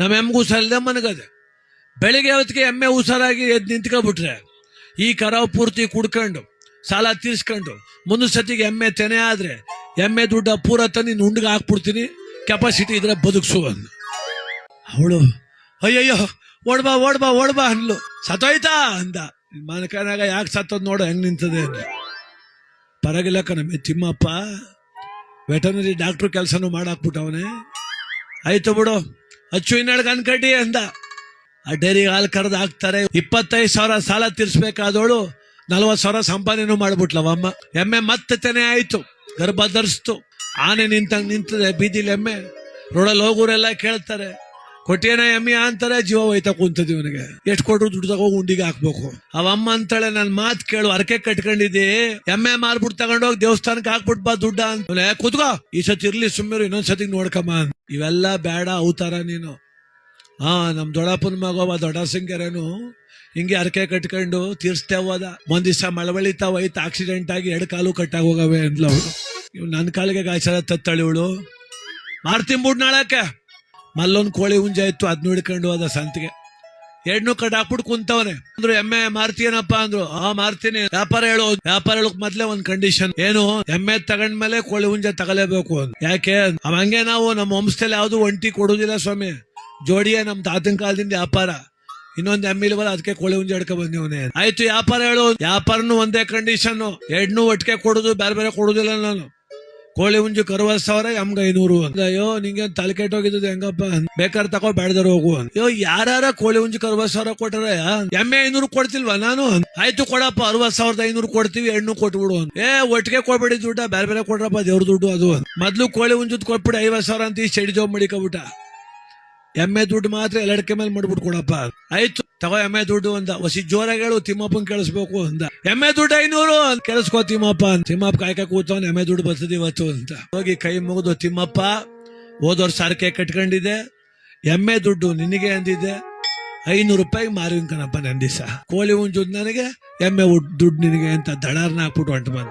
ನಮ್ಮ ಎಮ್ಗೆ ಹುಷಾರಿಲ್ಲದೆ ಮನಗದೆ. ಬೆಳಿಗ್ಗೆ ಹೊತ್ತಿಗೆ ಎಮ್ಮೆ ಹುಷಾರಾಗಿ ಎದ್ದು ನಿಂತ್ಕೊಬಿಟ್ರೆ ಈ ಕರಾವು ಪೂರ್ತಿ ಕುಡ್ಕೊಂಡು ಸಾಲ ತೀರ್ಸ್ಕೊಂಡು ಮುಂದಿನ ಸತಿಗೆ ಎಮ್ಮೆ ತೆನೆ ಆದ್ರೆ ಎಮ್ಮೆ ದುಡ್ಡ ಪೂರ ತಂದು ಉಂಡಿಗೆ ಹಾಕ್ಬಿಡ್ತೀನಿ, ಕೆಪಾಸಿಟಿ ಇದ್ರೆ ಬದುಕ್ಸು ಅಂದ. ಅವಳು ಅಯ್ಯಯ್ಯೋ ಓಡ್ಬಾ ಓಡ್ಬಾ ಓಡ್ಬಾ ಅನ್ಲು. ಸತ್ತೋಯ್ತಾ ಅಂದ. ಮನಕನಾಗ ಯಾಕೆ ಸತ್ತೋದ್ ನೋಡು ಹೆಂಗ್ ನಿಂತದೆ ಅಂದ. ಪರಗಿಲ್ಲ ಕಣಮ್ಮೆ ತಿಮ್ಮಪ್ಪ, ವೆಟರ್ನರಿ ಡಾಕ್ಟ್ರು ಕೆಲಸನೂ ಮಾಡಾಕ್ಬಿಟ್ಟವನೇ. ಆಯ್ತು ಬಿಡು, ಅಚ್ಚು ಇನ್ನೆಳ್ಗೆ ಅನ್ಕಟ್ಟಿ ಅಂದ. ಆ ಡೈರಿಗೆ ಹಾಲು ಕರೆದು ಹಾಕ್ತಾರೆ. 25,000 ಸಾಲ ತೀರ್ಸ್ಬೇಕಾದವಳು 40,000 ಸಂಪಾದನೆನೂ ಮಾಡ್ಬಿಟ್ಲವಮ್ಮ. ಎಮ್ಮೆ ಮತ್ತೆ ತೆನೆ ಆಯ್ತು, ಗರ್ಭ ಧರಿಸ್ತು. ಆನೆ ನಿಂತಂಗ್ ನಿಂತದೆ ಬೀದಿಲಿ ಎಮ್ಮೆ. ರೋಡಲ್ಲಿ ಹೋಗೋರೆಲ್ಲ ಕೇಳ್ತಾರೆ, ಕೊಟ್ಟಿಯೇನ ಎಮ್ಮೆ ಅಂತಾರೆ. ಜೀವ ಹೋಯ್ತಾ ಕುಂತದ ಇವನಿಗೆ. ಎಷ್ಟು ಕೊಟ್ರು ದುಡ್ಡು ತಗೋಗಿ ಉಂಡಿಗೆ ಹಾಕ್ಬೇಕು. ಅವಮ್ಮ ಅಂತಾಳೆ, ನನ್ ಮಾತ್ ಕೇಳು, ಅರಕೆ ಕಟ್ಕೊಂಡಿದ್ದಿ, ಎಮ್ಮೆ ಮಾರ್ಬಿಟ್ಟು ತಗೊಂಡೋಗಿ ದೇವಸ್ಥಾನಕ್ಕೆ ಹಾಕ್ಬಿಟ್ ಬಾ ದುಡ್ಡ ಅಂತ. ಕೂತ್ಕೋ, ಈ ಸತಿ ಇರ್ಲಿ ಸುಮ್ಮನೆ, ಇನ್ನೊಂದ್ಸತಿ ನೋಡ್ಕಮ್ಮ. ಇವೆಲ್ಲ ಬೇಡ ಅವತಾರ ನೀನು. ನಮ್ ದೊಡ್ಡಪ್ಪನ ಮಗವ ದೊಡ್ಡ ಸಿಂಗರೇನು ಹಿಂಗೆ ಅರಕೆ ಕಟ್ಕೊಂಡು ತೀರ್ಸ್ತೇವದ. ಒಂದ್ ದಿವಸ ಮಳವಳಿತಾವ ಐತ್ ಆಕ್ಸಿಡೆಂಟ್ ಆಗಿ 2 ಕಾಲು ಕಟ್ಟಾಗ ಹೋಗವೆ ಅಂದ್ಲ ಅವಳು. ಇವ್ ನನ್ನ ಕಾಲಿಗೆ ಗಾಯಸರ ತತ್ತಳಿ ಇವಳು. ಮಾರ್ತಿಂಬಿಡ್ ನಾಳಕ್ಕೆ ಮಲ್ಲೊಂದ್ ಕೋಳಿ ಹುಂಜ ಇತ್ತು, ಅದ್ ನೋಡ್ಕೊಂಡು ಹೋದ ಸಂತಿಗೆ. 2 ಕಟ್ ಹಾಕ್ಬಿಟ್ಟು ಕುಂತವನೆ. ಅಂದ್ರು ಎಮ್ಮೆ ಮಾರ್ತೀನಪ್ಪ ಅಂದ್ರು. ಮಾರ್ತೀನಿ. ವ್ಯಾಪಾರ ಹೇಳಕ್ ಮೊದ್ಲೇ ಒಂದ್ ಕಂಡೀಷನ್ ಏನು, ಎಮ್ಮೆ ತಗೊಂಡ್ಮೇಲೆ ಕೋಳಿ ಹುಂಜ ತಗಲೇಬೇಕು ಅಂತ. ಯಾಕೆ ಅವಂಗೆ ನಾವು ನಮ್ಮ ವಂಶದಲ್ಲಿ ಯಾವ್ದು ಒಂಟಿ ಕೊಡುದಿಲ್ಲ ಸ್ವಾಮಿ, ಜೋಡಿಯೇ ನಮ್ ತಾತನ ಕಾಲದಿಂದ ವ್ಯಾಪಾರ. ಇನ್ನೊಂದು ಎಮ್ಮೆ ಇಲ್ವಲ್ಲ, ಅದಕ್ಕೆ ಕೋಳಿ ಹುಂಜ ಹಿಡ್ಕೊ ಬಂದಿವನೇ. ಆಯ್ತು ವ್ಯಾಪಾರ ಹೇಳು. ವ್ಯಾಪಾರನು ಒಂದೇ ಕಂಡೀಷನ್, 2 ಒಟ್ಟಿಗೆ ಕೊಡುದು, ಬೇರೆ ಬೇರೆ ಕೊಡುದಿಲ್ಲ ನಾನು. ಕೋಳಿ ಹುಂಜು 60,000, ಎಮ್ಗೆ 500 ಅಂತ. ಅಯ್ಯೋ ನಿಂಗೆ ತಲೆ ಕೆಟ್ಟೋಗಿದ್ದು ಹೆಂಗಪ್ಪ, ಬೇಕಾದ್ರೆ ತಗೋ ಬೇಡದಾರ ಹೋಗು ಅಂತ. ಅಯ್ಯೋ ಯಾರ ಕೋಳಿ ಹುಂಜು 60,000 ಕೊಟ್ಟಾರ, ಎಮ್ಮೆ 500 ಕೊಡ್ತಿಲ್ವಾ ನಾನು? ಆಯ್ತು ಕೊಡಪ್ಪ, 60,500 ಕೊಡ್ತೀವಿ, 2 ಕೊಟ್ಬಿಡು ಅಂತ. ಒಟ್ಟಿಗೆ ಕೊಡ್ಬೇಡಿ ದುಡ್ಡ, ಬೇರೆ ಬೇರೆ ಕೊಡ್ರಪ್ಪ, ದೇವ್ರ ದುಡ್ಡು ಅದು ಅಂತ. ಮೊದ್ಲು ಕೋಳಿ ಹುಂಜದ್ ಕೊಟ್ಬಿಡಿ 50,000 ಅಂತ. ಈ ಚಡಿ ಜಾಬ್ ಮಾಡಿಕೊಬಿಟ್ಟ. ಎಮ್ಮೆ ದುಡ್ಡು ಮಾತ್ರ ಎಲ್ಲಡಕೆ ಮೇಲೆ ಮಾಡ್ಬಿಟ್ಟು ಕೊಡಪ್ಪ. ಆಯ್ತು ತಗೋ ಎಮ್ಮೆ ದುಡ್ಡು ಅಂದ. ಹೊಸಿ ಜೋರಾಗಿ ಹೇಳು, ತಿಮ್ಮಪ್ಪನ್ ಕೇಳಿಸ್ಬೇಕು ಅಂದ. ಎಮ್ಮೆ ದುಡ್ಡು 500 ಅಂತ. ಕೇಳಿಸ್ಕೋ ತಿಮ್ಮಪ್ಪ ಅಂತ. ತಿಮ್ಮಪ್ಪ ಕಾಯ್ಕ ಕೂತವನ್, ಎಮ್ಮೆ ದುಡ್ಡು ಬರ್ತದೆ ಇವತ್ತು ಅಂತ. ಹೋಗಿ ಕೈ ಮುಗಿದು, ತಿಮ್ಮಪ್ಪ ಹೋದವ್ರ ಸಾರಿಗೆ ಕಟ್ಕೊಂಡಿದ್ದೆ, ಎಮ್ಮೆ ದುಡ್ಡು ನಿನಗೆ ಅಂದಿದ್ದೆ, 500 ರೂಪಾಯಿಗೆ ಮಾರಿನ ಕಣಪ್ಪ ನನ್ ದಿವಸ. ಕೋಳಿ ಹುಂಜುದ್ ನನಗೆ, ಎಮ್ಮೆ ದುಡ್ಡು ನಿನಗೆ ಅಂತ ದಡಾರ್ನ ಹಾಕ್ಬಿಟ್ಟು ಹೊಂಟು ಬಂದ.